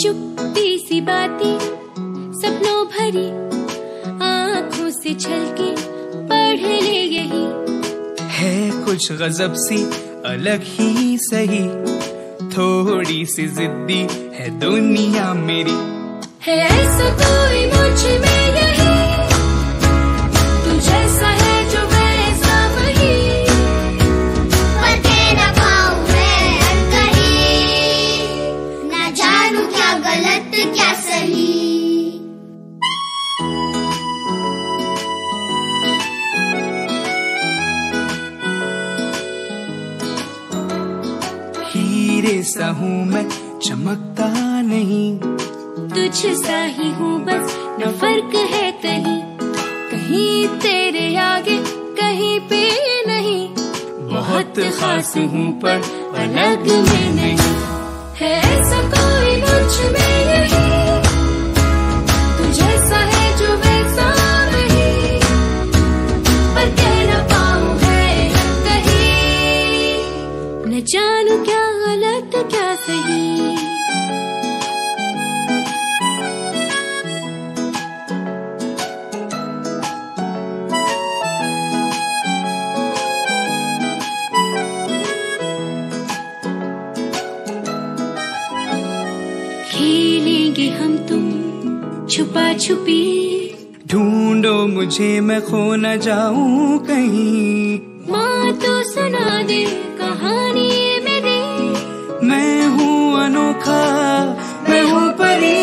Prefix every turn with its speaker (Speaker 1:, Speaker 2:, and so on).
Speaker 1: चुपती सी बातें सपनों भरी आँखों से छलके पढ़ ले यही
Speaker 2: है कुछ गजब सी अलग ही सही, थोड़ी सी जिद्दी है दुनिया मेरी।
Speaker 1: है ऐसा कोई मुझ में यही, तू जैसा है जो वैसा वही,
Speaker 3: पर कह ना पाऊं मैं कहीं, ना जानू क्या गलत क्या सही।
Speaker 2: हीरे सा हूँ मैं चमकता नहीं,
Speaker 1: तुझ सा ही हूँ बस न फर्क है कहीं, कहीं तेरे आगे कहीं पे नहीं।
Speaker 2: बहुत खास हूँ पर अलग में नहीं।
Speaker 1: है ऐसा कोई मुझ में यही, तू जैसा है जो वैसा वही, पर कह ना पाऊं है कहीं, न जानू क्या गलत क्या सही। खेलेंगे हम तुम छुपा छुपी,
Speaker 2: ढूंढो मुझे मैं खो न जाऊं कहीं।
Speaker 1: माँ तो सुना दे कहानी मेरी,
Speaker 2: मैं हूँ अनोखा, मैं हूँ परी।